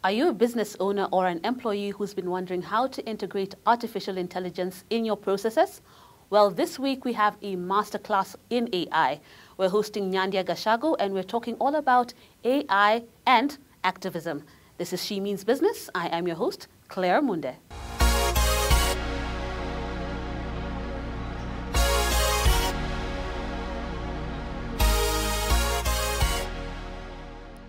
Are you a business owner or an employee who's been wondering how to integrate artificial intelligence in your processes? Well, this week we have a masterclass in AI. We're hosting Nyandia Gachago and we're talking all about AI and activism. This is She Means Business. I am your host, Claire Munde.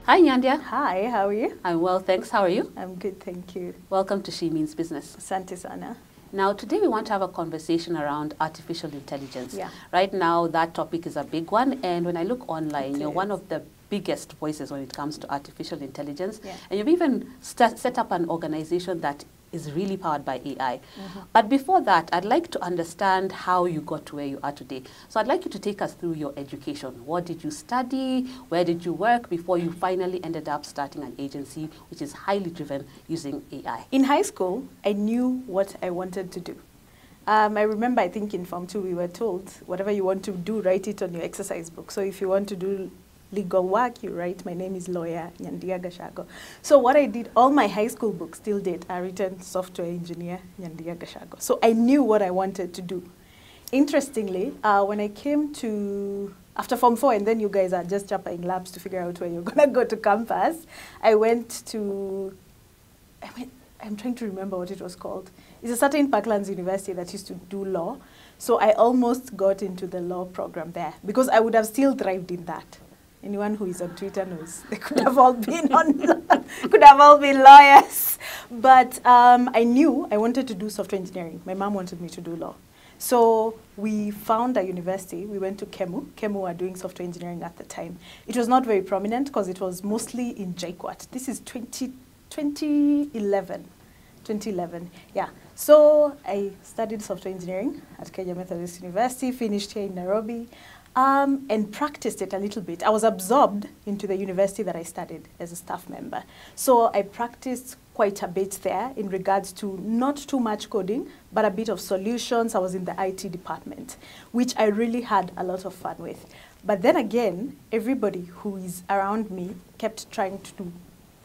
Hi, Nyandia. Hi, how are you? I'm well, thanks. How are you? I'm good, thank you. Welcome to She Means Business. Asante sana. Now, today we want to have a conversation around artificial intelligence. Yeah. Right now, that topic is a big one. And when I look online, you're one of the biggest voices when it comes to artificial intelligence. Yeah. And you've even set up an organization that is really powered by AI. But before that, I'd like to understand how you got to where you are today. So I'd like you to take us through your education. What did you study? Where did you work before you finally ended up starting an agency which is highly driven using AI? In high school, I knew what I wanted to do. I remember, I think in Form 2, we were told, whatever you want to do, write it on your exercise book. So if you want to do legal work, you write, my name is lawyer Nyandia Gachago. So what I did, all my high school books till date are written software engineer Nyandia Gachago. So I knew what I wanted to do. Interestingly, when I came to, after Form 4, and then you guys are just jumping labs to figure out where you're going to go to campus, I'm trying to remember what it was called. It's a certain Parklands University that used to do law. So I almost got into the law program there because I would have still thrived in that. Anyone who is on Twitter knows they could have all been lawyers. But I knew I wanted to do software engineering. My mom wanted me to do law. So we found a university. We went to Kemu. Kemu were doing software engineering at the time. It was not very prominent because it was mostly in JKUAT. This is 2011. 2011, yeah. So I studied software engineering at Kenya Methodist University, finished here in Nairobi, and practiced it a little bit. I was absorbed into the university that I studied as a staff member. So I practiced quite a bit there in regards to not too much coding, but a bit of solutions. I was in the IT department, which I really had a lot of fun with. But then again, everybody who is around me kept trying to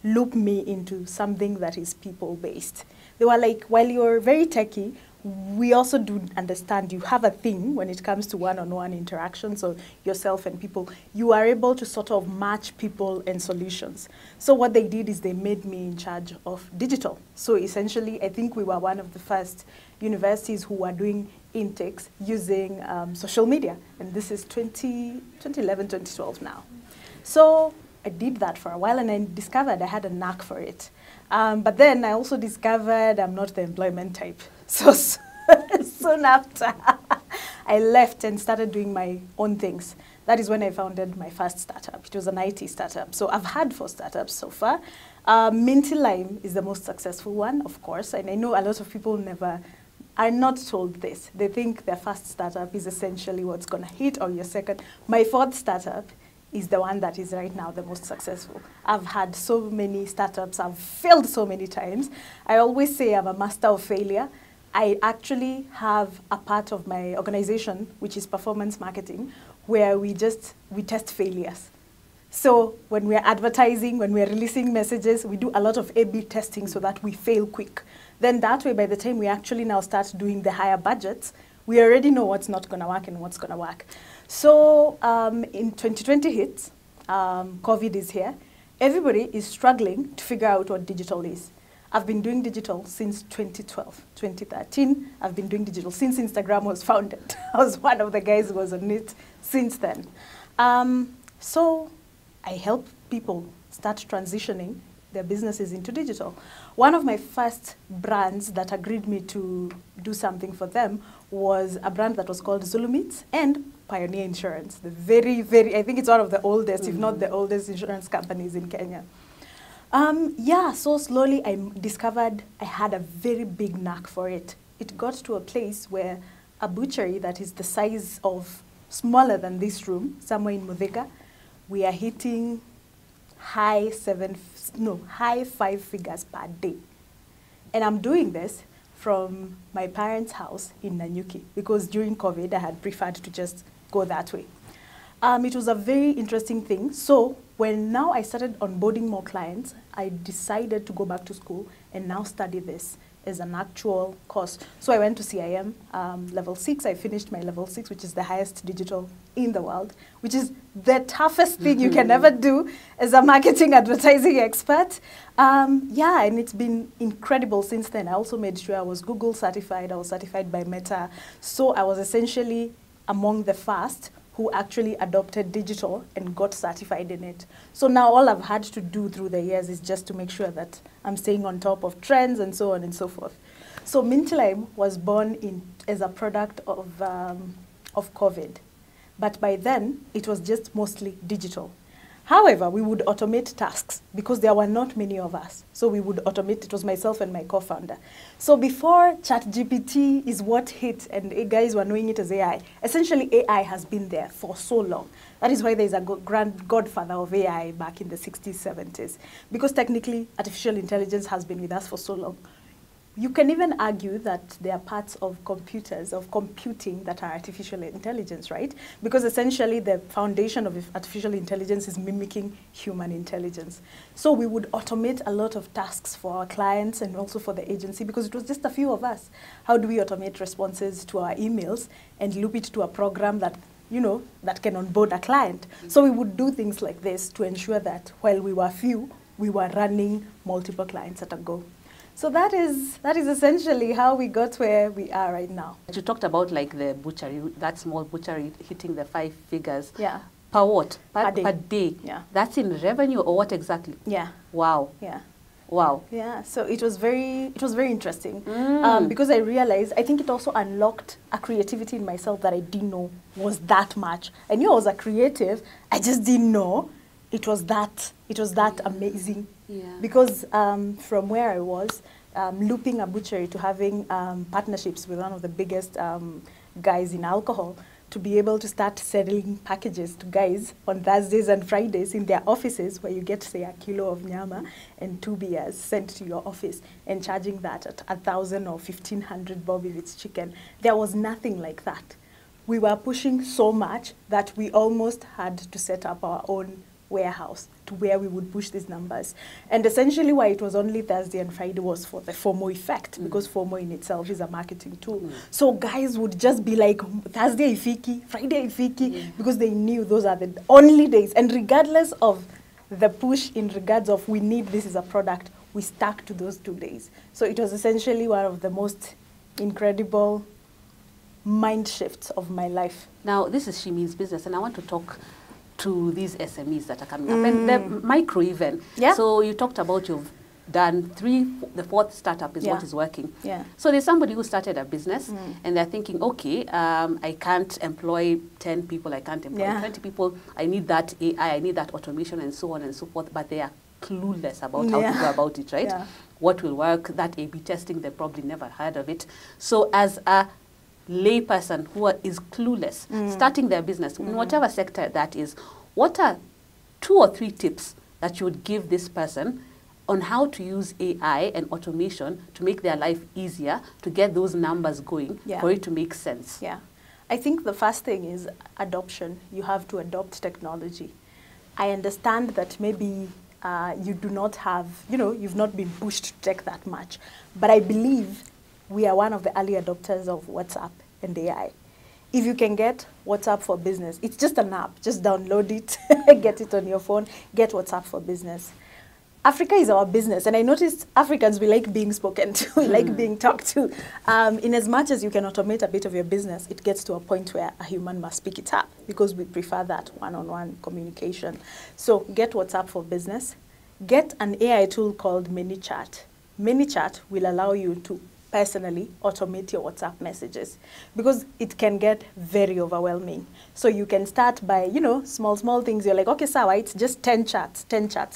loop me into something that is people-based. They were like, while you're very techie, we also do understand you have a thing when it comes to one-on-one interaction, so yourself and people, you are able to sort of match people and solutions. So what they did is they made me in charge of digital. So essentially, I think we were one of the first universities who were doing intakes using social media. And this is 2011, 2012 now. So I did that for a while and I discovered I had a knack for it. But then I also discovered I'm not the employment type. So soon after, I left and started doing my own things. That is when I founded my first startup. It was an IT startup. So I've had 4 startups so far. Minty Lime is the most successful one, of course. And I know a lot of people are not told this. They think their first startup is essentially what's going to hit, or your second. My 4th startup is the one that is right now the most successful. I've had so many startups. I've failed so many times. I always say I'm a master of failure. I actually have a part of my organization, which is performance marketing, where we test failures. So when we're advertising, when we're releasing messages, we do a lot of A/B testing so that we fail quick. Then that way, by the time we actually now start doing the higher budgets, we already know what's not going to work and what's going to work. So in 2020 hits, COVID is here. Everybody is struggling to figure out what digital is. I've been doing digital since 2012, 2013. I've been doing digital since Instagram was founded. I was one of the guys who was on it since then. So I help people start transitioning their businesses into digital. One of my first brands that agreed me to do something for them was a brand that was called Zulu Meats and Pioneer Insurance. The very, I think it's one of the oldest, if not the oldest insurance companies in Kenya. Yeah, so slowly I discovered I had a very big knack for it. It got to a place where a butchery that is the size of smaller than this room, somewhere in Muthika, we are hitting high 5 figures per day. And I'm doing this from my parents' house in Nanyuki because during COVID I had preferred to just go that way. It was a very interesting thing. So when now I started onboarding more clients, I decided to go back to school and now study this as an actual course. So I went to CIM level 6. I finished my level 6, which is the highest digital in the world, which is the toughest thing you can ever do as a marketing advertising expert. Yeah, and it's been incredible since then. I also made sure I was Google certified. I was certified by Meta. So I was essentially among the first who actually adopted digital and got certified in it. So now all I've had to do through the years is just to make sure that I'm staying on top of trends and so on and so forth. So Mintlime was born as a product of COVID. But by then, it was just mostly digital. However, we would automate tasks because there were not many of us. So we would automate, it was myself and my co-founder. So before ChatGPT is what hit and guys were knowing it as AI, essentially AI has been there for so long. That is why there's a godfather of AI back in the 60s, 70s. Because technically, artificial intelligence has been with us for so long. You can even argue that there are parts of computers, of computing, that are artificial intelligence, right? Because essentially the foundation of artificial intelligence is mimicking human intelligence. So we would automate a lot of tasks for our clients and also for the agency because it was just a few of us. How do we automate responses to our emails and loop it to a program that, you know, that can onboard a client? So we would do things like this to ensure that while we were few, we were running multiple clients at a go. So that is essentially how we got where we are right now. You talked about like the butchery, that small butchery hitting the 5 figures. Yeah. Per what? Per day. Per day. Yeah. That's in revenue or what exactly? Yeah. Wow. Yeah. Wow. Yeah. So it was very interesting because I realized, I think it also unlocked a creativity in myself that I didn't know was that much. I knew I was a creative. I just didn't know it was that amazing. Yeah. Because from where I was, looping a butchery to having partnerships with one of the biggest guys in alcohol, to be able to start selling packages to guys on Thursdays and Fridays in their offices, where you get, say, a kilo of nyama and 2 beers sent to your office and charging that at 1,000 or 1,500 bob if it's chicken. There was nothing like that. We were pushing so much that we almost had to set up our own warehouse to where we would push these numbers. And essentially why it was only Thursday and Friday was for the FOMO effect, because FOMO in itself is a marketing tool. So guys would just be like, Thursday ifiki, Friday ifiki, because they knew those are the only days. And regardless of the push in regards of we need this as a product, we stuck to those 2 days. So it was essentially one of the most incredible mind shifts of my life. Now, this is She Means Business, and I want to talk to these SMEs that are coming up, and the micro even. Yeah. So you talked about you've done 3, the 4th startup is what is working. Yeah. So there's somebody who started a business and they're thinking, okay, I can't employ 10 people, I can't employ 20 people, I need that AI, I need that automation and so on and so forth, but they are clueless about how to go about it, right? Yeah. What will work, that A/B testing, they probably never heard of it. So as a layperson who is clueless, starting their business, in whatever sector that is, what are 2 or 3 tips that you would give this person on how to use AI and automation to make their life easier, to get those numbers going, for it to make sense? Yeah. I think the first thing is adoption. You have to adopt technology. I understand that maybe you do not have, you've not been pushed to take that much, but I believe we are one of the early adopters of WhatsApp and AI. If you can get WhatsApp for Business, it's just an app. Just download it, get it on your phone, get WhatsApp for Business. Africa is our business, and I noticed Africans, we like being spoken to, we like being talked to. In as much as you can automate a bit of your business, it gets to a point where a human must pick it up, because we prefer that one-on-one communication. So get WhatsApp for Business. Get an AI tool called ManyChat. ManyChat will allow you to personally automate your WhatsApp messages, because it can get very overwhelming. So you can start by, small things. You're like, okay, Sawa, it's just 10 chats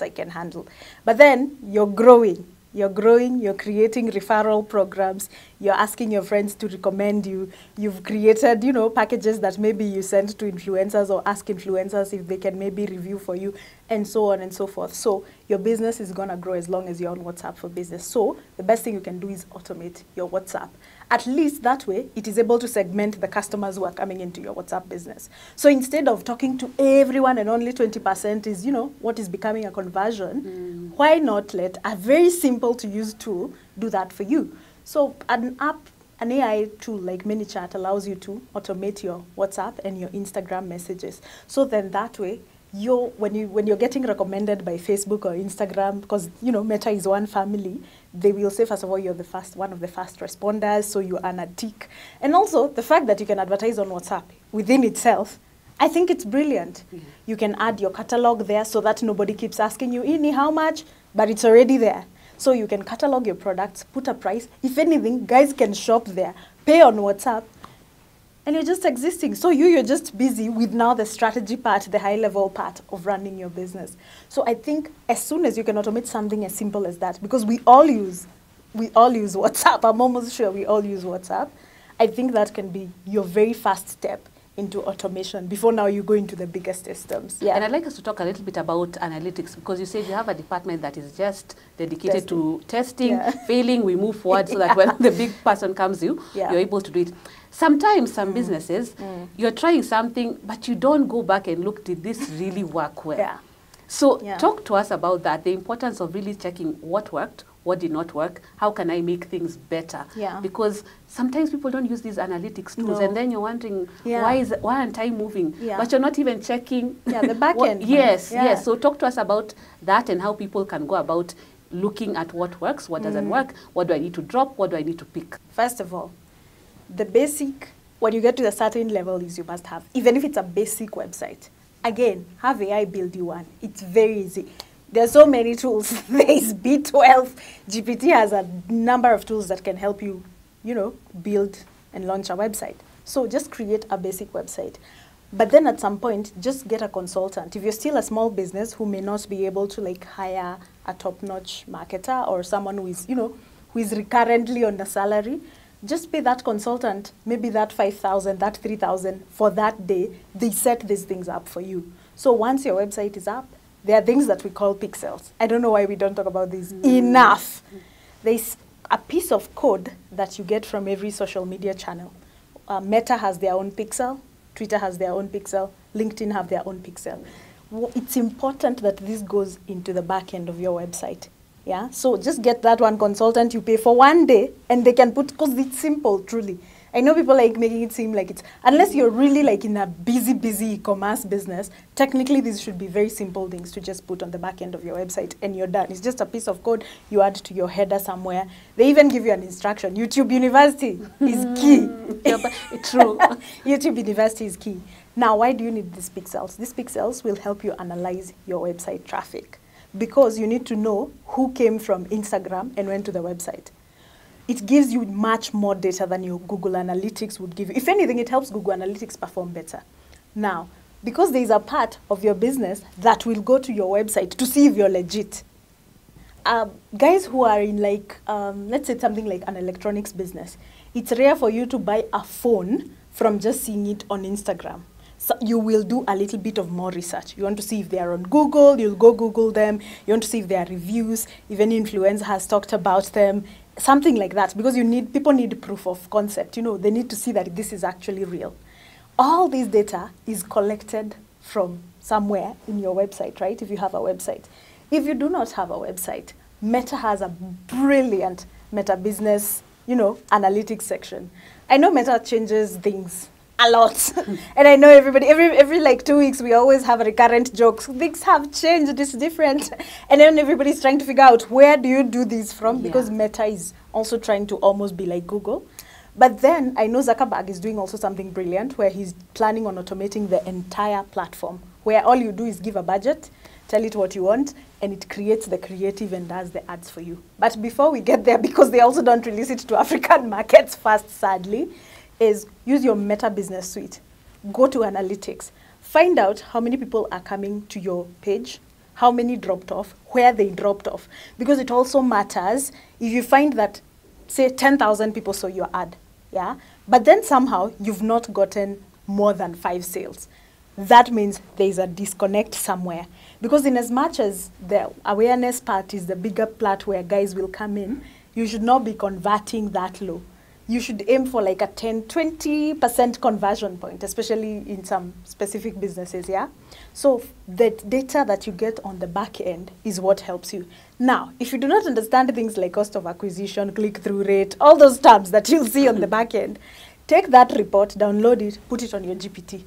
I can handle. But then you're growing, you're creating referral programs, you're asking your friends to recommend you, you've created, you know, packages that maybe you send to influencers or ask influencers if they can maybe review for you, and so on and so forth. So your business is going to grow as long as you're on WhatsApp for Business. So the best thing you can do is automate your WhatsApp. At least that way, it is able to segment the customers who are coming into your WhatsApp business. So instead of talking to everyone and only 20% is, you know, what is becoming a conversion, why not let a very simple to use tool do that for you? So an AI tool like ManyChat allows you to automate your WhatsApp and your Instagram messages. So then that way, when you're getting recommended by Facebook or Instagram, because you know Meta is one family, they will say first of all you're one of the fast responders, so you earn a tick. And also the fact that you can advertise on WhatsApp within itself, I think it's brilliant. You can add your catalog there so that nobody keeps asking you, Ini, how much? But it's already there. So you can catalog your products, put a price. If anything, guys can shop there, pay on WhatsApp, and you're just existing. So you're just busy with now the strategy part, the high-level part of running your business. So I think as soon as you can automate something as simple as that, because we all use WhatsApp. I'm almost sure we all use WhatsApp. I think that can be your very first step into automation before now you go into the biggest systems. Yeah. And I'd like us to talk a little bit about analytics, because you said you have a department that is just dedicated to testing, failing, we move forward so that when the big person comes you're able to do it. Sometimes some businesses, you're trying something, but you don't go back and look, did this really work well? Yeah. So talk to us about that, the importance of really checking what worked, what did not work, how can I make things better? Yeah. Because sometimes people don't use these analytics tools, and then you're wondering, why aren't I moving? Yeah. But you're not even checking the back end. Yes. So talk to us about that and how people can go about looking at what works, what doesn't work, what do I need to drop, what do I need to pick? First of all, the basic, when you get to a certain level, is you must have, even if it's a basic website, again, have AI build you one. It's very easy. There's so many tools. There is B12. GPT has a number of tools that can help you, you know, build and launch a website. So just create a basic website. But then at some point, just get a consultant. If you're still a small business who may not be able to like hire a top-notch marketer or someone who is, you know, who is recurrently on a salary, just pay that consultant, maybe that 5,000, that 3,000 for that day. They set these things up for you. So once your website is up, there are things that we call pixels. I don't know why we don't talk about this enough. There's a piece of code that you get from every social media channel. Meta has their own pixel, Twitter has their own pixel, LinkedIn have their own pixel. It's important that this goes into the back end of your website. Yeah, so just get that one consultant you pay for one day, and they can put, because it's simple, truly. I know people like making it seem like it's, unless you're really like in a busy e-commerce business, technically these should be very simple things to just put on the back end of your website and you're done. It's just a piece of code you add to your header somewhere. They even give you an instruction. YouTube University is key. Yeah, but it's true. YouTube University is key. Now, why do you need these pixels? These pixels will help you analyze your website traffic, because you need to know who came from Instagram and went to the website. It gives you much more data than your Google Analytics would give you. If anything, it helps Google Analytics perform better. Now, because there is a part of your business that will go to your website to see if you're legit. Guys who are in like, let's say something like an electronics business, it's rare for you to buy a phone from just seeing it on Instagram. So you will do a little bit of more research. You want to see if they are on Google, you'll go Google them. You want to see if there are reviews, if any influencer has talked about them, something like that, because people need proof of concept. You know, they need to see that this is actually real. All this data is collected from somewhere in your website, right? If you have a website. If you do not have a website, Meta has a brilliant Meta business, you know, analytics section. I know Meta changes things a lot. And I know everybody, every like 2 weeks, we always have a recurrent joke. Things have changed, it's different. And then everybody's trying to figure out, where do you do this from? Because Meta is also trying to almost be like Google. But then I know Zuckerberg is doing also something brilliant, where he's planning on automating the entire platform, where all you do is give a budget, tell it what you want, and it creates the creative and does the ads for you. But before we get there, because they also don't release it to African markets fast, sadly, is use your Meta Business Suite. Go to analytics. Find out how many people are coming to your page, how many dropped off, where they dropped off. Because it also matters if you find that say 10,000 people saw your ad, yeah? But then somehow you've not gotten more than 5 sales. That means there's a disconnect somewhere. Because in as much as the awareness part is the bigger part where guys will come in, you should not be converting that low. You should aim for like a 10, 20% conversion point, especially in some specific businesses, yeah? So the data that you get on the back end is what helps you. Now, if you do not understand things like cost of acquisition, click-through rate, all those terms that you'll see on the back end, take that report, download it, put it on your GPT.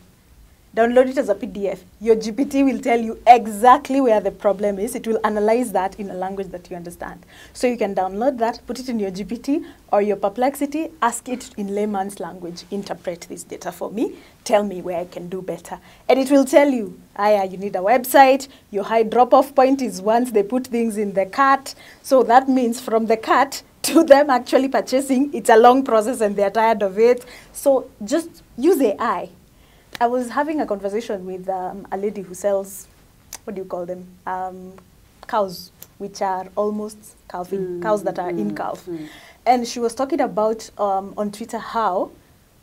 Download it as a PDF. Your GPT will tell you exactly where the problem is. It will analyze that in a language that you understand. So you can download that, put it in your GPT or your Perplexity, ask it in layman's language, interpret this data for me, tell me where I can do better. And it will tell you, you need a website, your high drop-off point is once they put things in the cart. So that means from the cart to them actually purchasing, it's a long process and they're tired of it. So just use AI. I was having a conversation with a lady who sells, what do you call them? Cows, which are almost calving, cows that are in calf. And she was talking about on Twitter how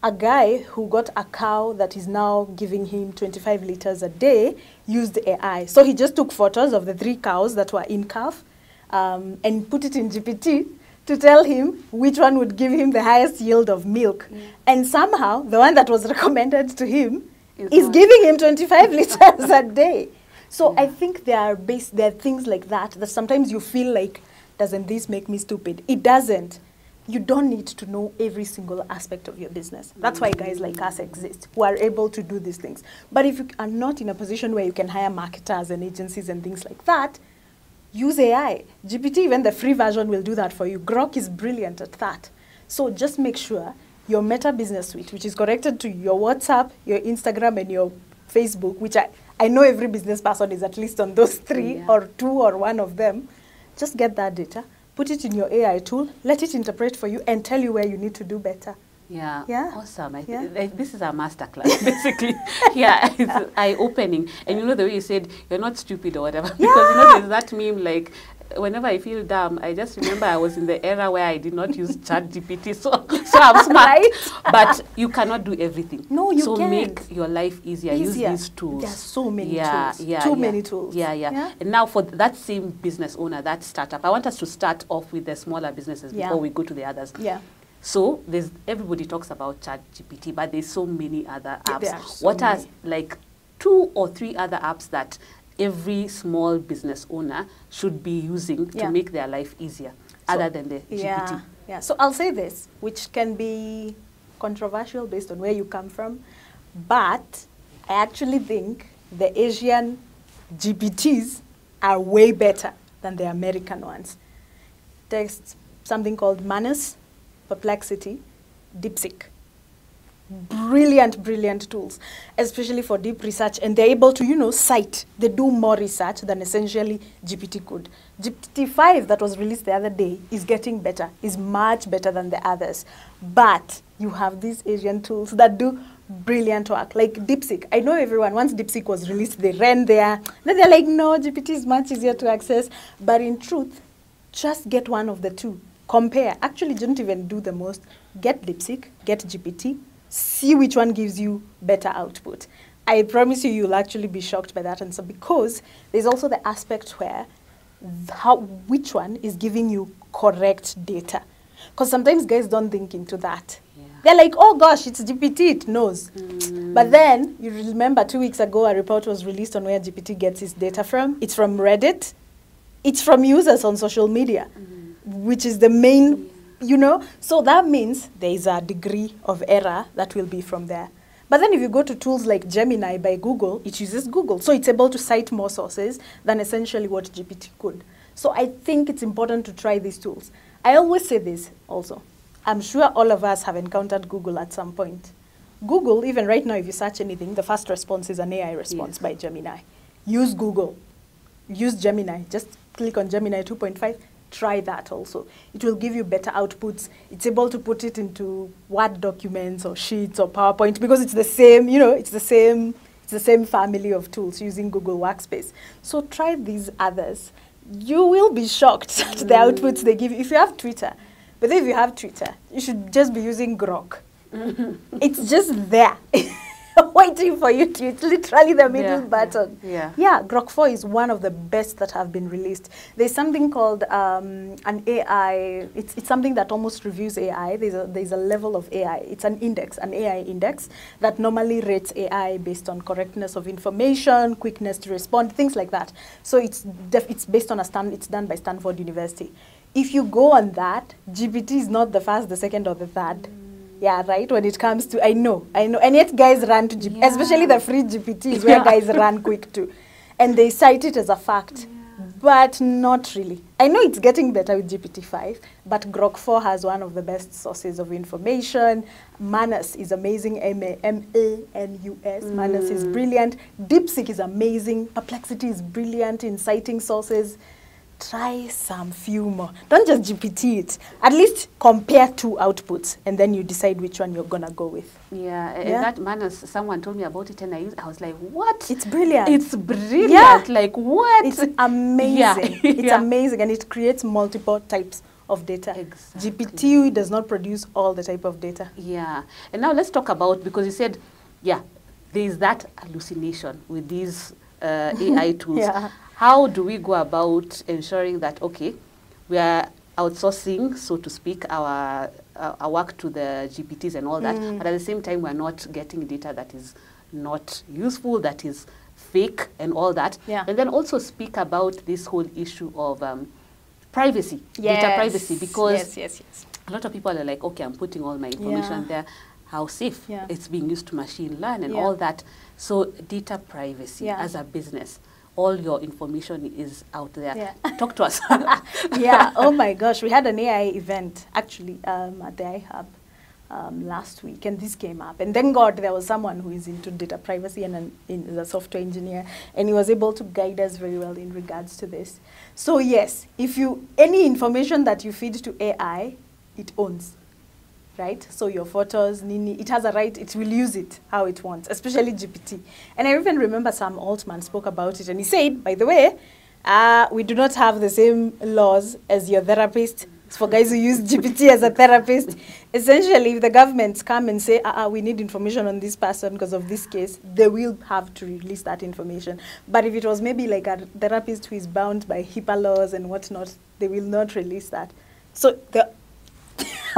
a guy who got a cow that is now giving him 25 liters a day used AI. So he just took photos of the 3 cows that were in calf and put it in GPT to tell him which one would give him the highest yield of milk. And somehow, the one that was recommended to him is giving him 25 liters a day. So I think there are things like that sometimes you feel like, doesn't this make me stupid? It doesn't. You don't need to know every single aspect of your business. That's why guys like us exist, who are able to do these things. But if you are not in a position where you can hire marketers and agencies and things like that, use AI. GPT, even the free version, will do that for you. Grok is brilliant at that. So just make sure your Meta Business Suite, which is connected to your WhatsApp, your Instagram, and your Facebook, which I know every business person is at least on those 3 or 2 or 1 of them, just get that data, put it in your AI tool, let it interpret for you, and tell you where you need to do better. Yeah, awesome. I think this is a masterclass, basically. It's eye-opening. And you know the way you said, you're not stupid or whatever. Because you know there's that meme like, whenever I feel dumb, I just remember I was in the era where I did not use ChatGPT, so I'm smart. Right? But you cannot do everything. No, you can't. So make your life easier. Use these tools. There's so many tools. Too many tools. And now for that same business owner, that startup, I want us to start off with the smaller businesses before we go to the others. So everybody talks about ChatGPT, but there's so many other apps. What are like 2 or 3 other apps that every small business owner should be using to make their life easier, other than the GPT? So I'll say this, which can be controversial based on where you come from, but I actually think the Asian GPTs are way better than the American ones. There's something called Manus, Perplexity, DeepSeek. Brilliant, brilliant tools, especially for deep research, and they're able to, cite. They do more research than essentially GPT could. GPT-5 that was released the other day is getting better, is much better than the others. But you have these Asian tools that do brilliant work, like DeepSeek. I know everyone, once DeepSeek was released, they ran there. Then they're like, no, GPT is much easier to access. But in truth, just get one of the 2. Compare. Actually, don't even do the most. Get DeepSeek, get GPT, see which one gives you better output. I promise you, you'll actually be shocked by that answer, because there's also the aspect where which one is giving you correct data. Because sometimes guys don't think into that. They're like, oh gosh, it's GPT, it knows. But then, you remember 2 weeks ago, a report was released on where GPT gets its data from. It's from Reddit. It's from users on social media, which is the main, So that means there is a degree of error that will be from there. But then if you go to tools like Gemini by Google, it uses Google. So it's able to cite more sources than essentially what GPT could. So I think it's important to try these tools. I always say this also. I'm sure all of us have encountered Google at some point. Google, even right now, if you search anything, the first response is an AI response by Gemini. Use Google. Use Gemini. Just click on Gemini 2.5. Try that also. It will give you better outputs. It's able to put it into Word documents or Sheets or PowerPoint, because it's the same, it's the same family of tools using Google Workspace. So try these others. You will be shocked at the outputs they give you. If you have Twitter, But if you have Twitter, you should just be using Grok. It's just there. Waiting for you to, it's literally the middle button. Yeah, Grok 4 is one of the best that have been released. There's something called an AI, it's something that almost reviews AI. There's a level of AI. It's an index, an AI index that normally rates AI based on correctness of information, quickness to respond, things like that. So it's based on it's done by Stanford University. If you go on that, GPT is not the first, the second, or the third. Yeah, right, when it comes to, I know. And yet guys run to GPT, especially the free GPTs where guys run quick to. And they cite it as a fact, but not really. I know it's getting better with GPT-5, but Grok 4 has one of the best sources of information. Manus is amazing, M-A-N-U-S. Manus is brilliant. DeepSeek is amazing. Perplexity is brilliant in citing sources. Try some few more. Don't just GPT it. At least compare two outputs, and then you decide which one you're gonna go with. And that Manus, someone told me about it, and I was like, what? It's brilliant. It's brilliant. Like, what? It's amazing. It's amazing, and it creates multiple types of data. Exactly. GPT does not produce all the type of data. And now let's talk about, because you said, there is that hallucination with these AI tools. How do we go about ensuring that, okay, we are outsourcing, so to speak, our work to the GPTs and all that, but at the same time, we're not getting data that is not useful, that is fake and all that. And then also speak about this whole issue of privacy, data privacy, because a lot of people are like, okay, I'm putting all my information there. How safe? It's being used to machine learn and all that. So data privacy as a business. All your information is out there. Talk to us. Oh my gosh, we had an AI event actually at the iHub last week, and this came up. And thank God there was someone who is into data privacy and is a software engineer, and he was able to guide us very well in regards to this. So yes, if any information that you feed to AI, it owns. Right? So your photos, it has a right, it will use it how it wants, especially GPT. And I even remember Sam Altman spoke about it, and he said, by the way, we do not have the same laws as your therapist. It's for guys who use GPT as a therapist. Essentially, if the governments come and say, we need information on this person because of this case, they will have to release that information. But if it was maybe like a therapist who is bound by HIPAA laws and whatnot, they will not release that. So the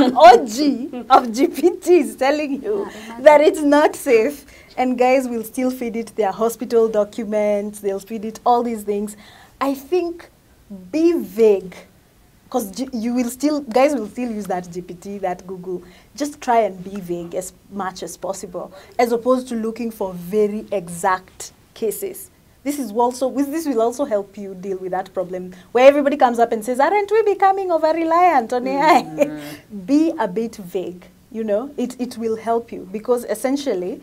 OG of GPT is telling you that it's not safe, and guys will still feed it their hospital documents, they'll feed it all these things. I think be vague, because guys will still use that GPT, that Google. Just try and be vague as much as possible, as opposed to looking for very exact cases. This will also help you deal with that problem where everybody comes up and says, aren't we becoming over-reliant on AI? Be a bit vague, it will help you, because essentially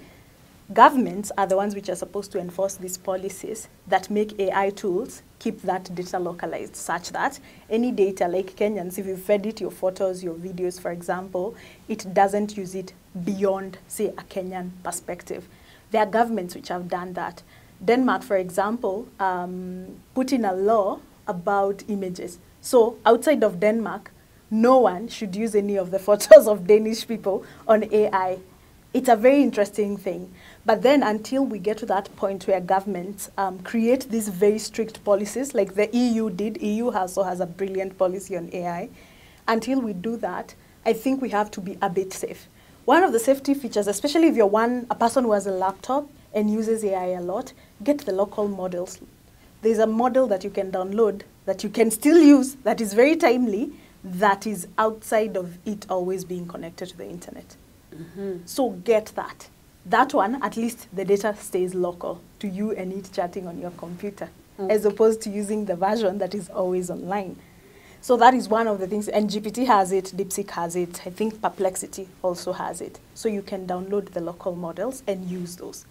governments are the ones which are supposed to enforce these policies that make AI tools keep that data localized, such that any data, like Kenyans, if you fed it your photos, your videos, for example, it doesn't use it beyond, say, a Kenyan perspective. There are governments which have done that. Denmark, for example, put in a law about images. So outside of Denmark, no one should use any of the photos of Danish people on AI. It's a very interesting thing. But then until we get to that point where governments create these very strict policies, like the EU did, EU also has a brilliant policy on AI. Until we do that, I think we have to be a bit safe. One of the safety features, especially if you're a person who has a laptop and uses AI a lot, get the local models. There's a model that you can download that you can still use, that is very timely, that is outside of it always being connected to the internet. So get that. That one, at least the data stays local to you and it chatting on your computer, as opposed to using the version that is always online. So that is one of the things, and GPT has it, DeepSeek has it, I think Perplexity also has it. So you can download the local models and use those.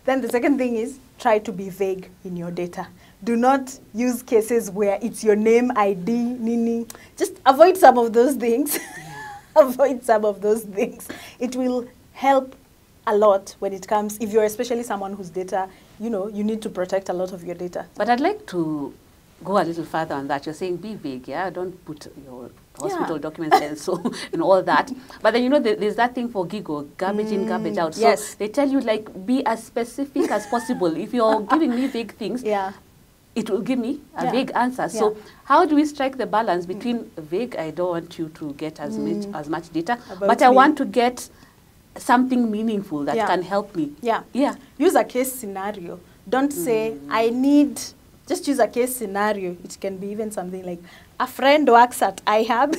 Then the second thing is, try to be vague in your data. Do not use cases where it's your name, ID, Nini. Just avoid some of those things. Avoid some of those things. It will help a lot when it comes, if you're especially someone whose data, you need to protect a lot of your data. But I'd like to go a little further on that. You're saying be vague, yeah? Don't put your hospital documents and so and all that. But then, you know, there's that thing for giggle, garbage in, garbage out. Yes. So they tell you, like, be as specific as possible. If you're giving me vague things, it will give me a vague answer. So how do we strike the balance between vague, I don't want you to get as much data, but I want to get something meaningful that can help me. Use a case scenario. Don't say, I need, just use a case scenario. It can be even something like, a friend works at iHub.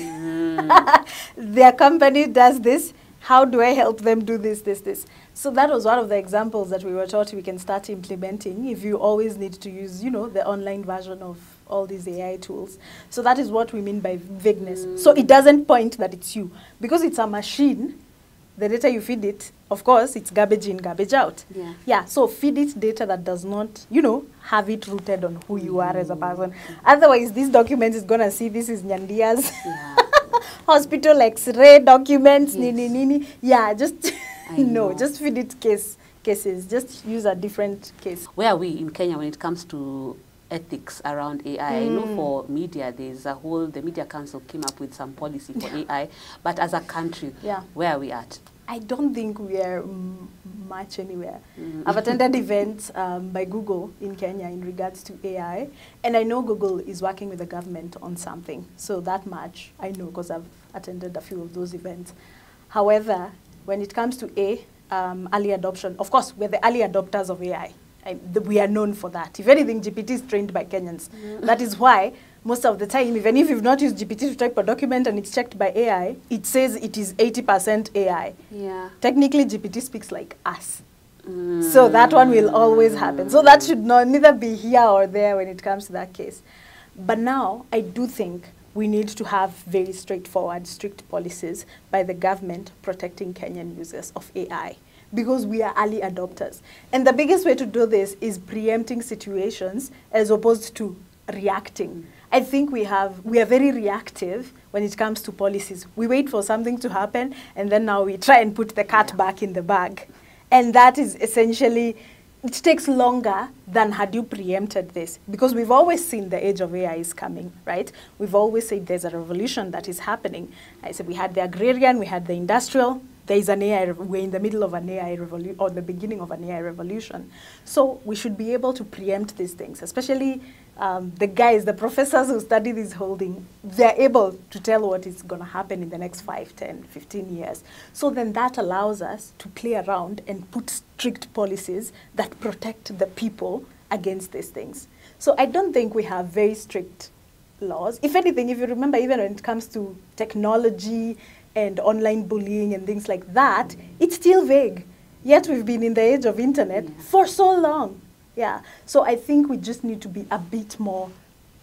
Their company does this. How do I help them do this, this, this? So that was one of the examples that we were taught we can start implementing if you always need to use, you know, the online version of all these AI tools. So that is what we mean by vagueness. So it doesn't point that it's you. Because it's a machine, the data you feed it, of course, it's garbage in, garbage out. So feed it data that does not, you know, have it rooted on who you are as a person. Otherwise, this document is going to see this is Nyandia's hospital X-ray documents, nini, nini. Just, just feed it cases. Just use a different case. Where are we in Kenya when it comes to ethics around AI? I know for media, there's a whole, the Media Council came up with some policy for AI, but as a country, where are we at? I don't think we are much anywhere. I've attended events by Google in Kenya in regards to AI, and I know Google is working with the government on something. So that much I know because I've attended a few of those events. However, when it comes to early adoption, of course, we're the early adopters of AI. We are known for that. If anything, GPT is trained by Kenyans. That is why most of the time, even if you've not used GPT to type a document and it's checked by AI, it says it is 80% AI. Technically, GPT speaks like us. So that one will always happen. So that should neither be here or there when it comes to that case. But now, I do think we need to have very straightforward, strict policies by the government protecting Kenyan users of AI, because we are early adopters. And the biggest way to do this is preempting situations as opposed to reacting. I think we are very reactive when it comes to policies. We wait for something to happen, and then now we try and put the cat back in the bag. And that is essentially, it takes longer than had you preempted this, because we've always seen the age of AI is coming, right? We've always said there's a revolution that is happening. I said we had the agrarian, we had the industrial, there is an AI, we're in the middle of an AI revolution, or the beginning of an AI revolution. So we should be able to preempt these things, especially the guys, the professors who study this whole thing, they're able to tell what is going to happen in the next 5, 10, 15 years. So then that allows us to play around and put strict policies that protect the people against these things. So I don't think we have very strict laws. If anything, if you remember, even when it comes to technology and online bullying and things like that, it's still vague. Yet we've been in the age of internet for so long. So I think we just need to be a bit more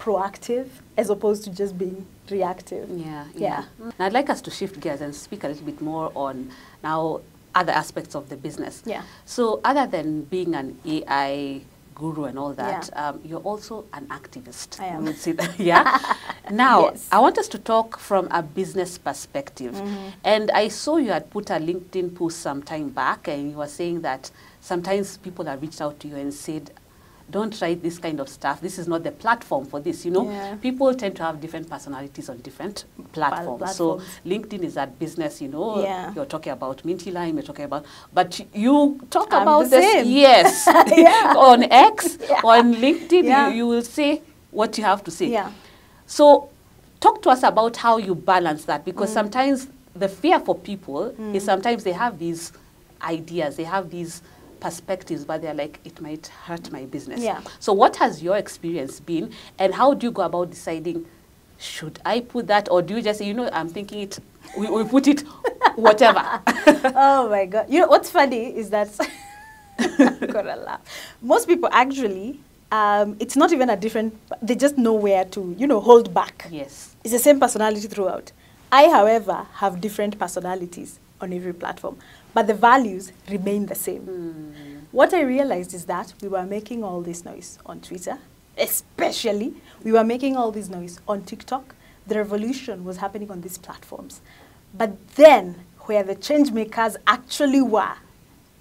proactive as opposed to just being reactive. Now I'd like us to shift gears and speak a little bit more on now other aspects of the business. So other than being an AI guru and all that, you're also an activist. I am. We would say that, Now, I want us to talk from a business perspective. And I saw you had put a LinkedIn post some time back, and you were saying that sometimes people have reached out to you and said, don't try this kind of stuff. This is not the platform for this. You know, people tend to have different personalities on different platforms. So LinkedIn is that business, you know, you're talking about Minty Lime, you're talking about, but you talk about this, on X, on LinkedIn, you will say what you have to say. So talk to us about how you balance that, because sometimes the fear for people is sometimes they have these ideas, they have these perspectives, but they're like, it might hurt my business. So what has your experience been, and how do you go about deciding, should I put that, or do you just say, you know, I'm thinking it, we put it, whatever? Oh my God. You know, what's funny is that, gotta laugh. Most people actually, it's not even a different, they just know where to, you know, hold back. It's the same personality throughout. I, however, have different personalities on every platform, but the values remain the same. What I realized is that we were making all this noise on Twitter, especially. We were making all this noise on TikTok. The revolution was happening on these platforms. But then, where the change makers actually were,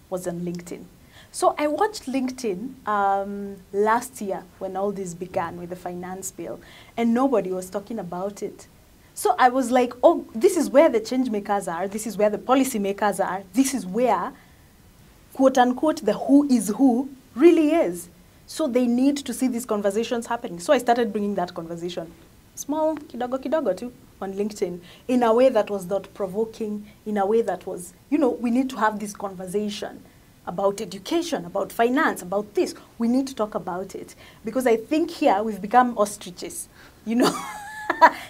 was on LinkedIn. So I watched LinkedIn last year when all this began with the finance bill, and nobody was talking about it. So I was like, oh, this is where the change makers are. This is where the policy makers are. This is where, quote unquote, the who is who really is. So they need to see these conversations happening. So I started bringing that conversation, small, kidogo kidogo too, on LinkedIn, in a way that was not provoking, in a way that was, you know, we need to have this conversation about education, about finance, about this. We need to talk about it. Because I think here we've become ostriches, you know.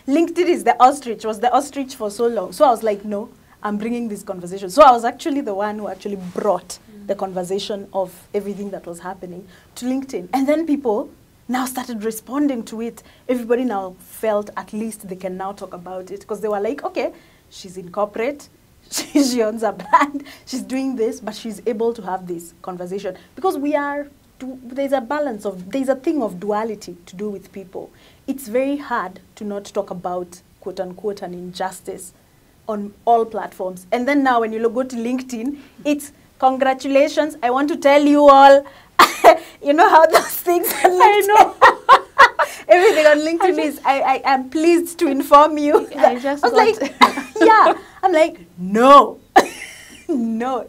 LinkedIn is the ostrich, was the ostrich for so long. So I was like, no, I'm bringing this conversation. So I was actually the one who actually brought the conversation of everything that was happening to LinkedIn. And then people now started responding to it. Everybody now felt at least they can now talk about it, because they were like, okay, she's in corporate, she owns a brand, she's doing this, but she's able to have this conversation. Because there's a balance of, there's a thing of duality to do with people. It's very hard to not talk about, quote unquote, an injustice on all platforms. And then now when you go to LinkedIn, it's congratulations, I want to tell you all, you know how those things are. I know. Everything on LinkedIn is, I am pleased to inform you. I was like, yeah. I'm like, no, no,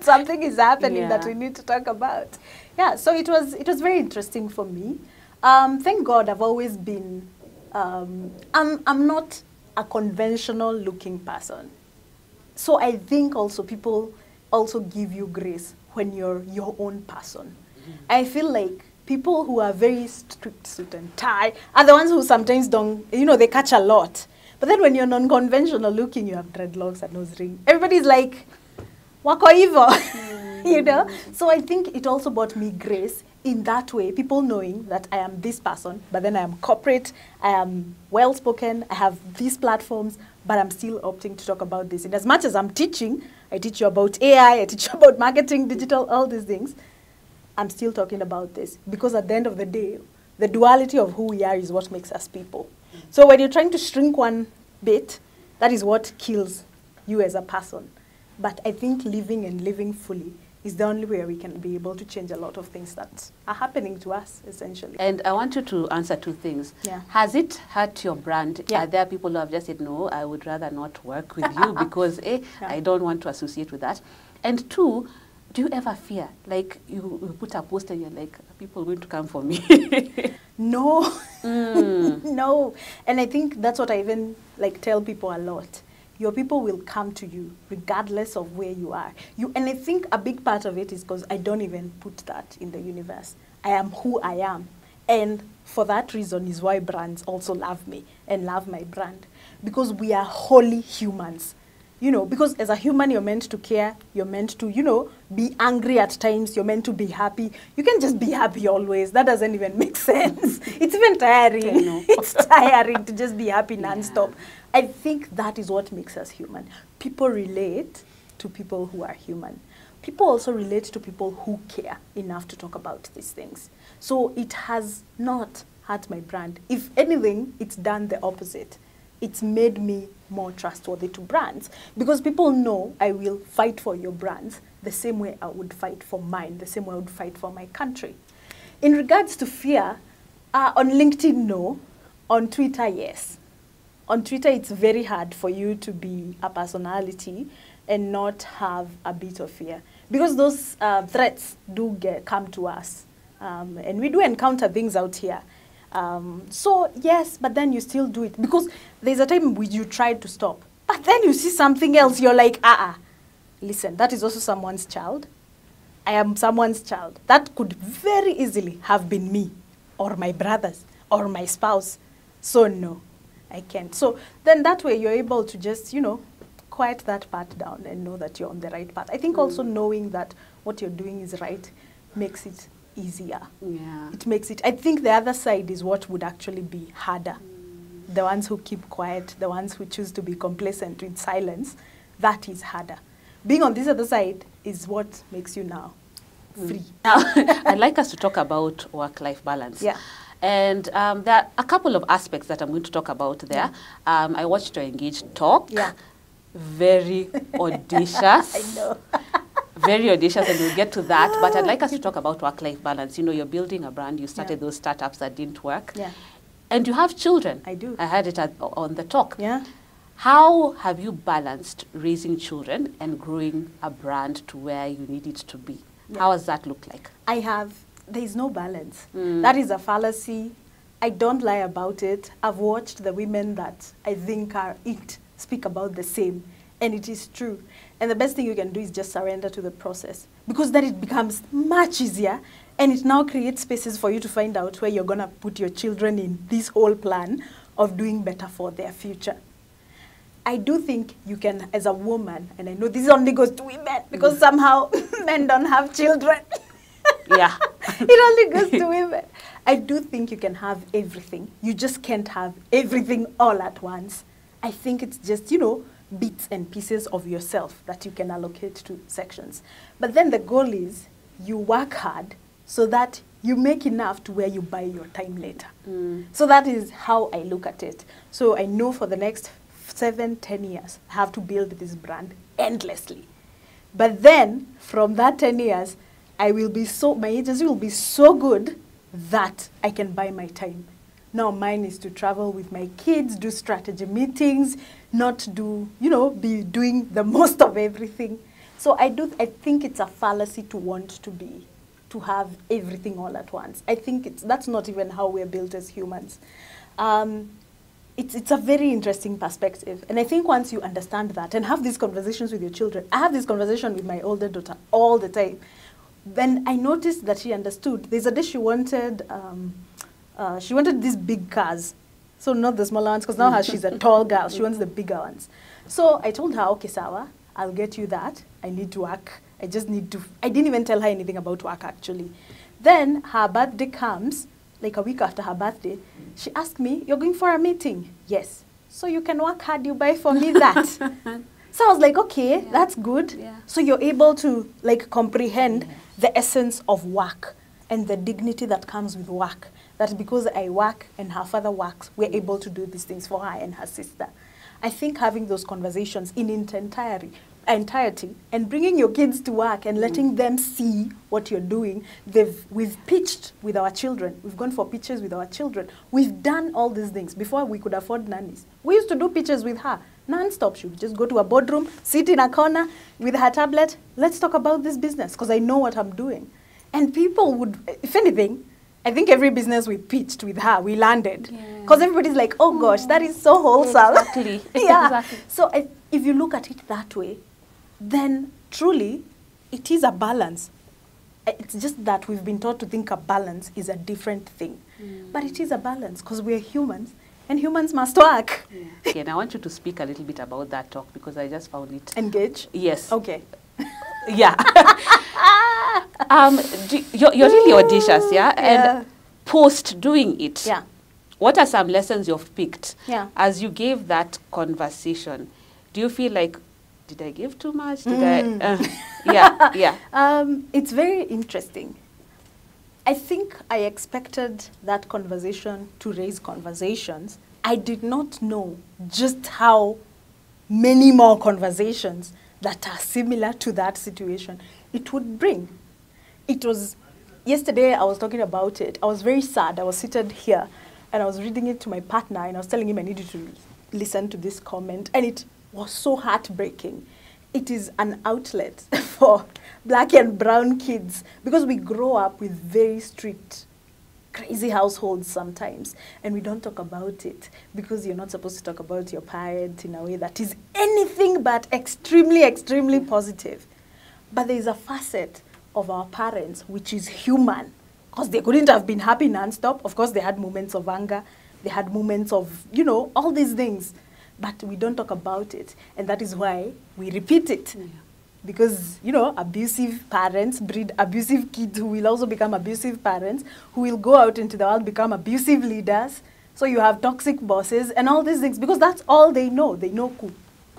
something is happening that we need to talk about. Yeah, so it was very interesting for me. Thank God I've always been, I'm not a conventional looking person. So I think also people also give you grace when you're your own person. I feel like people who are very strict suit and tie are the ones who sometimes don't, you know, they catch a lot. But then when you're non-conventional looking, you have dreadlocks and nose ring. Everybody's like, wako hivo, you know? So I think it also brought me grace in that way, people knowing that I am this person, but then I am corporate, I am well-spoken, I have these platforms, but I'm still opting to talk about this. And as much as I'm teaching, I teach you about AI, I teach you about marketing, digital, all these things, I'm still talking about this. Because at the end of the day, the duality of who we are is what makes us people. So when you're trying to shrink one bit, that is what kills you as a person. But I think living and living fully is the only way we can be able to change a lot of things that are happening to us, essentially. And I want you to answer two things. Yeah. Has it hurt your brand? Yeah. Are there people who have just said, no, I would rather not work with you because I don't want to associate with that? And two, do you ever fear, like you put a post and you're like, are people going to come for me? No, no. And I think that's what I even like tell people a lot. Your people will come to you regardless of where you are. And I think a big part of it is because I don't even put that in the universe. I am who I am. And for that reason is why brands also love me and love my brand. Because we are wholly humans. You know, because as a human, you're meant to care. You're meant to, you know, be angry at times. You're meant to be happy. You can't just be happy always. That doesn't even make sense. It's even tiring. It's tiring to just be happy nonstop. I think that is what makes us human. People relate to people who are human. People also relate to people who care enough to talk about these things. So it has not hurt my brand. If anything, it's done the opposite. It's made me more trustworthy to brands because people know I will fight for your brands the same way I would fight for mine, the same way I would fight for my country. In regards to fear, on LinkedIn, no. On Twitter, yes. On Twitter, it's very hard for you to be a personality and not have a bit of fear because those threats do come to us. And we do encounter things out here. So yes, but then you still do it because there's a time when you tried to stop, but then you see something else, you're like, listen, that is also someone's child. I am someone's child. That could very easily have been me or my brothers or my spouse. So no, I can't. So then that way you're able to just, you know, quiet that part down and know that you're on the right path. I think also knowing that what you're doing is right makes it easier. Yeah. It makes it, I think the other side is what would actually be harder. The ones who keep quiet, the ones who choose to be complacent in silence, that is harder. Being on this other side is what makes you now free. Now, I'd like us to talk about work-life balance. Yeah. And there are a couple of aspects that I'm going to talk about there. I watched your engaged talk. Yeah. Very audacious. I know. Very audacious, and we'll get to that. But I'd like us to talk about work-life balance. You know, you're building a brand. You started those startups that didn't work. Yeah. And you have children. I do. I heard it on the talk. Yeah. How have you balanced raising children and growing a brand to where you need it to be? Yeah. How does that look like? There is no balance. That is a fallacy. I don't lie about it. I've watched the women that I think speak about the same, and it is true. And the best thing you can do is just surrender to the process, because then it becomes much easier, and it now creates spaces for you to find out where you're going to put your children in this whole plan of doing better for their future. I do think you can, as a woman, and I know this only goes to women, because somehow men don't have children. Yeah. It only goes to women. I do think you can have everything. You just can't have everything all at once. I think it's just, you know, bits and pieces of yourself that you can allocate to sections. But then the goal is you work hard so that you make enough to where you buy your time later. So that is how I look at it. So I know for the next 7-10 years, I have to build this brand endlessly. But then from that 10 years, my agency will be so good that I can buy my time. Now mine is to travel with my kids, do strategy meetings, not do, you know, be doing the most of everything. So I think it's a fallacy to want to have everything all at once. I think that's not even how we're built as humans. It's a very interesting perspective. And I think once you understand that and have these conversations with your children, I have this conversation with my older daughter all the time. Then I noticed that she understood. There's a day she wanted these big cars. So not the smaller ones, because now she's a tall girl. She wants the bigger ones. So I told her, okay, Sawa, I'll get you that. I need to work. I didn't even tell her anything about work, actually. Then her birthday comes, like a week after her birthday. She asked me, you're going for a meeting? Yes. So you can work hard, you buy for me that. So I was like, okay, that's good. Yeah. So you're able to like comprehend the essence of work and the dignity that comes with work. That because I work and her father works, we're able to do these things for her and her sister. I think having those conversations in entirety and bringing your kids to work and letting them see what you're doing. We've pitched with our children. We've gone for pitches with our children. We've done all these things before we could afford nannies. We used to do pitches with her non-stop. She would just go to a boardroom, sit in a corner with her tablet. Let's talk about this business because I know what I'm doing. And people would, if anything, I think every business we pitched with her, we landed. Because everybody's like, oh gosh, that is so wholesome. Exactly. Yeah. Exactly. So if you look at it that way, then truly it is a balance. It's just that we've been taught to think a balance is a different thing. But it is a balance because we're humans and humans must work. Yeah. And I want you to speak a little bit about that talk because I just found it. Engage? Yes. Okay. Yeah. You're really audacious, yeah? And post doing it, what are some lessons you've picked as you gave that conversation? Do you feel like, did I give too much? Did it's very interesting. I think I expected that conversation to raise conversations. I did not know just how many more conversations that are similar to that situation it would bring. It was, yesterday I was talking about it. I was very sad. I was seated here and I was reading it to my partner and I was telling him I needed to listen to this comment and it was so heartbreaking. It is an outlet for black and brown kids because we grow up with very strict, crazy households sometimes and we don't talk about it because you're not supposed to talk about your parents in a way that is anything but extremely, extremely positive. But there is a facet of our parents which is human because they couldn't have been happy non-stop. Of course, they had moments of anger. They had moments of, you know, all these things. But we don't talk about it. And that is why we repeat it. Yeah. Because, you know, abusive parents breed abusive kids who will also become abusive parents, who will go out into the world, become abusive leaders. So you have toxic bosses and all these things because that's all they know. They know to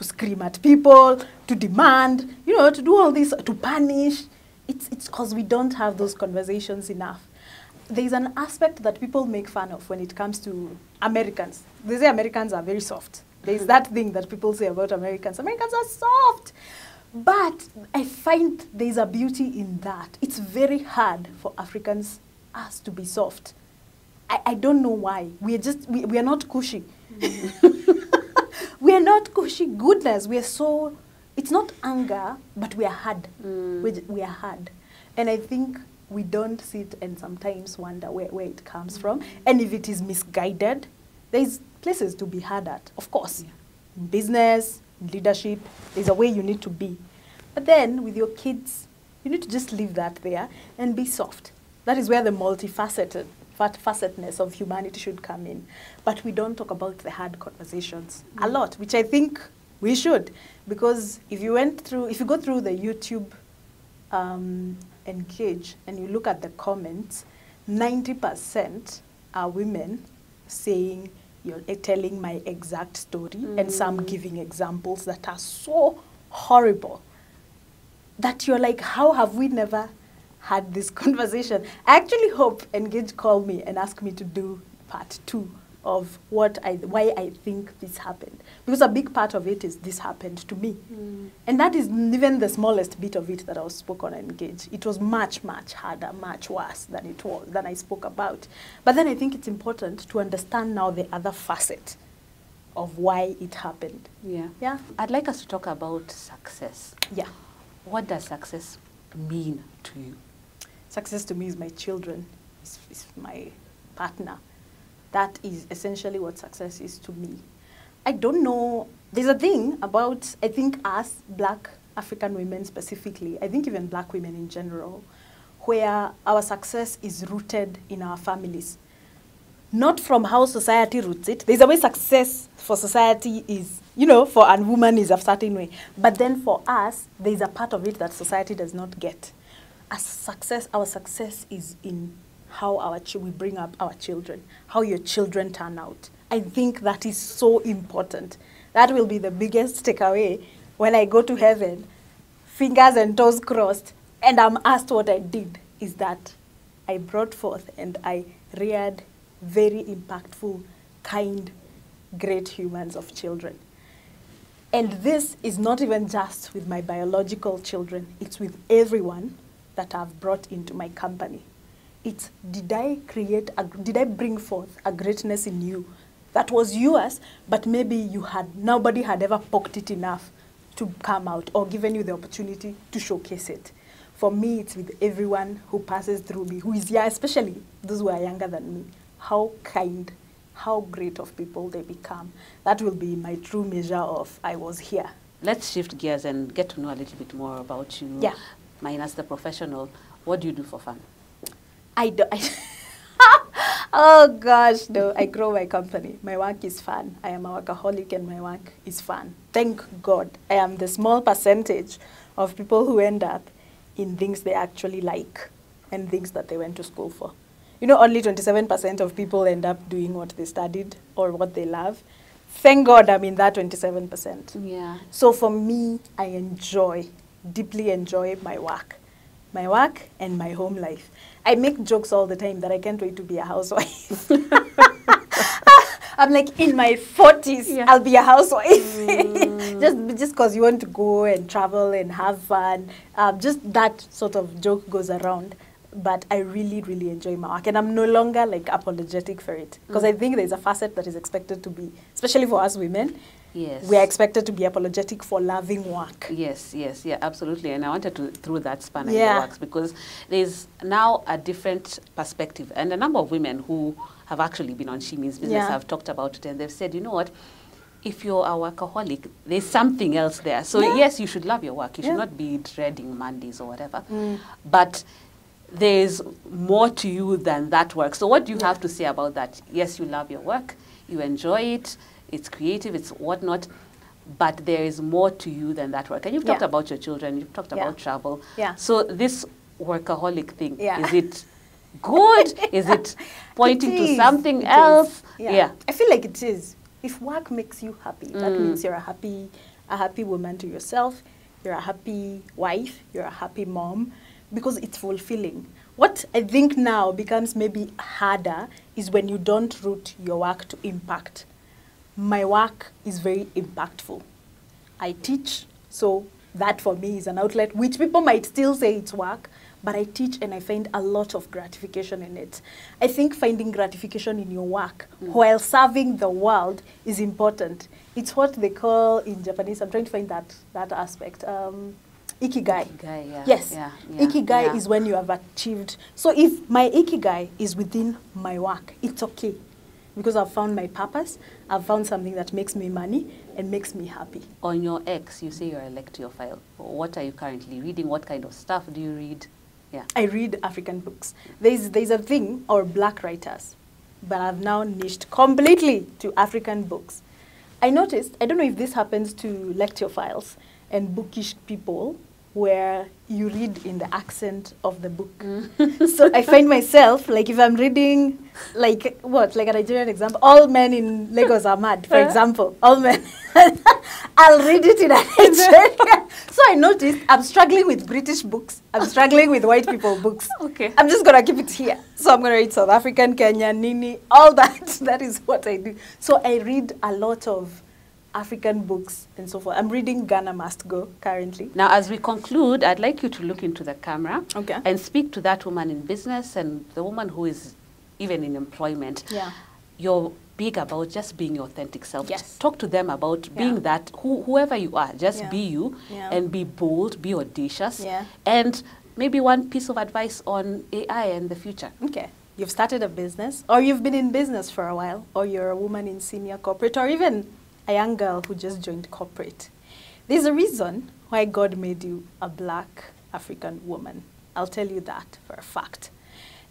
scream at people, to demand, you know, to do all this, to punish. It's because we don't have those conversations enough. There's an aspect that people make fun of when it comes to Americans. They say Americans are very soft. There's that thing that people say about Americans. Americans are soft. But I find there's a beauty in that. It's very hard for Africans, us, to be soft. I don't know why. We are not cushy. We are not cushy. Goodness, we are so, it's not anger, but we are hard. We are hard. And I think we don't sit and sometimes wonder where it comes from. And if it is misguided, there's places to be hard at, of course. Yeah. In business, in leadership, there's a way you need to be. But then with your kids, you need to just leave that there and be soft. That is where the multifacetedness of humanity should come in. But we don't talk about the hard conversations a lot, which I think we should. Because if you go through the YouTube Engage and you look at the comments, 90% are women saying, you're telling my exact story, and some giving examples that are so horrible that you're like, how have we never had this conversation? I actually hope Engage call me and ask me to do part 2 of why I think this happened. Because a big part of it is this happened to me. And that is even the smallest bit of it that I spoke on Engage. It was much, much harder, much worse than I spoke about. But then I think it's important to understand now the other facet of why it happened. Yeah. Yeah. I'd like us to talk about success. Yeah. What does success mean to you? Success to me is my children, is my partner. That is essentially what success is to me. I don't know. There's a thing about, I think, us, Black African women specifically, I think even Black women in general, where our success is rooted in our families. Not from how society roots it. There's a way success for society is, for a woman is a certain way. But then for us, there's a part of it that society does not get. Our success is in how we bring up our children, how your children turn out. I think that is so important. That will be the biggest takeaway when I go to heaven, fingers and toes crossed, and I'm asked what I did, is that I brought forth and I reared very impactful, kind, great humans of children. And this is not even just with my biological children, it's with everyone that I've brought into my company. It's, did I bring forth a greatness in you that was yours, but maybe nobody had ever poked it enough to come out or given you the opportunity to showcase it. For me, it's with everyone who passes through me, who is here, especially those who are younger than me. How kind, how great of people they become. That will be my true measure of I was here. Let's shift gears and get to know a little bit more about you. Yeah. Minus the professional, what do you do for fun? Oh gosh, no, I grow my company. My work is fun. I am a workaholic and my work is fun. Thank God. I am the small percentage of people who end up in things they actually like and things that they went to school for. Only 27% of people end up doing what they studied or what they love. Thank God I'm in that 27%. Yeah. So for me, I deeply enjoy my work and my home life. I make jokes all the time that I can't wait to be a housewife. I'm like, in my 40s, yeah, I'll be a housewife. just because you want to go and travel and have fun. Just that sort of joke goes around. But I really, really enjoy my work. And I'm no longer apologetic for it. Because I think there's a facet that is expected to be, especially for us women, yes, we are expected to be apologetic for loving work. Yes, yeah, absolutely. And I wanted to throw that spanner in the works because there's now a different perspective. And a number of women who have actually been on She Means Business have talked about it, and they've said, you know what, if you're a workaholic, there's something else there. So yes, you should love your work. You should not be dreading Mondays or whatever. But there's more to you than that work. So what do you have to say about that? Yes, you love your work, you enjoy it, it's creative, it's whatnot, but there is more to you than that work. And you've talked about your children, you've talked about travel. Yeah. So this workaholic thing, is it good? Is it pointing to something else? Yeah. I feel like it is. If work makes you happy, that means you're a happy woman to yourself, you're a happy wife, you're a happy mom, because it's fulfilling. What I think now becomes maybe harder is when you don't root your work to impact. My work is very impactful. I teach, so that for me is an outlet, which people might still say it's work, but I teach and I find a lot of gratification in it. I think finding gratification in your work while serving the world is important. It's what they call in Japanese, I'm trying to find that aspect, ikigai. Ikigai, yeah. Yes, yeah, ikigai is when you have achieved. So if my ikigai is within my work, it's okay. Because I've found my purpose, I've found something that makes me money and makes me happy. On your X, you say you're a lectiophile. What are you currently reading? What kind of stuff do you read? Yeah. I read African books. There's a thing, or black writers, but I've now niched completely to African books. I noticed, I don't know if this happens to lectiophiles and bookish people, where you read in the accent of the book. So I find myself, like if I'm reading, like what, like a Nigerian example, All Men in Lagos Are Mad, for example, all men, I'll read it in a Nigerian. So I noticed I'm struggling with British books, I'm struggling with white people books. Okay. I'm just gonna keep it here. So I'm gonna read South African, Kenyan, Nini, all that. That is what I do. So I read a lot of African books and so forth. I'm reading Ghana Must Go currently. Now, as we conclude, I'd like you to look into the camera and speak to that woman in business and the woman who is even in employment. Yeah. You're big about just being your authentic self. Yes. Talk to them about being that, whoever you are, just be you and be bold, be audacious. Yeah. And maybe one piece of advice on AI and the future. Okay. You've started a business, or you've been in business for a while, or you're a woman in senior corporate, or even a young girl who just joined corporate. There's a reason why God made you a black African woman. I'll tell you that for a fact.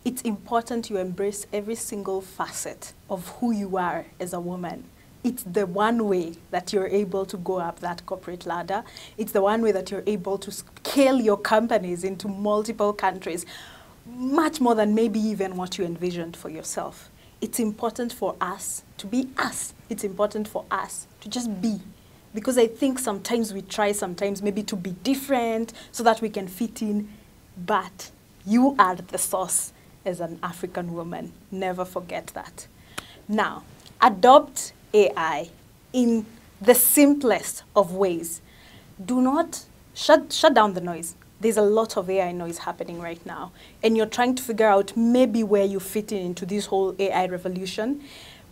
It's important you embrace every single facet of who you are as a woman. It's the one way that you're able to go up that corporate ladder. It's the one way that you're able to scale your companies into multiple countries, much more than maybe even what you envisioned for yourself. It's important for us to be us. It's important for us to just be. Because I think sometimes we try maybe to be different so that we can fit in, but you are the source as an African woman. Never forget that. Now, adopt AI in the simplest of ways. Do not shut down the noise. There's a lot of AI noise happening right now, and you're trying to figure out maybe where you fit into this whole AI revolution.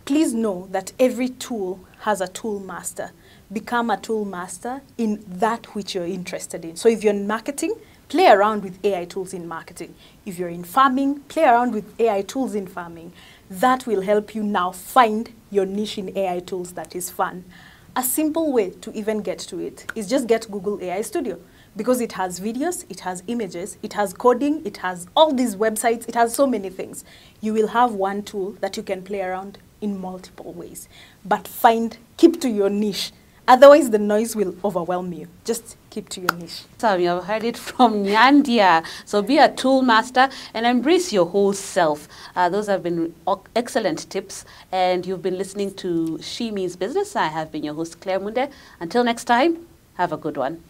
Please know that every tool has a tool master. Become a tool master in that which you're interested in. So if you're in marketing, play around with AI tools in marketing. If you're in farming, play around with AI tools in farming. That will help you now find your niche in AI tools that is fun. A simple way to even get to it is just get Google AI Studio. Because it has videos, it has images, it has coding, it has all these websites, it has so many things. You will have one tool that you can play around in multiple ways. But keep to your niche. Otherwise, the noise will overwhelm you. Just keep to your niche. So you have heard it from Nyandia. So be a tool master and embrace your whole self. Those have been excellent tips. And you've been listening to She Means Business. I have been your host, Claire Munde. Until next time, have a good one.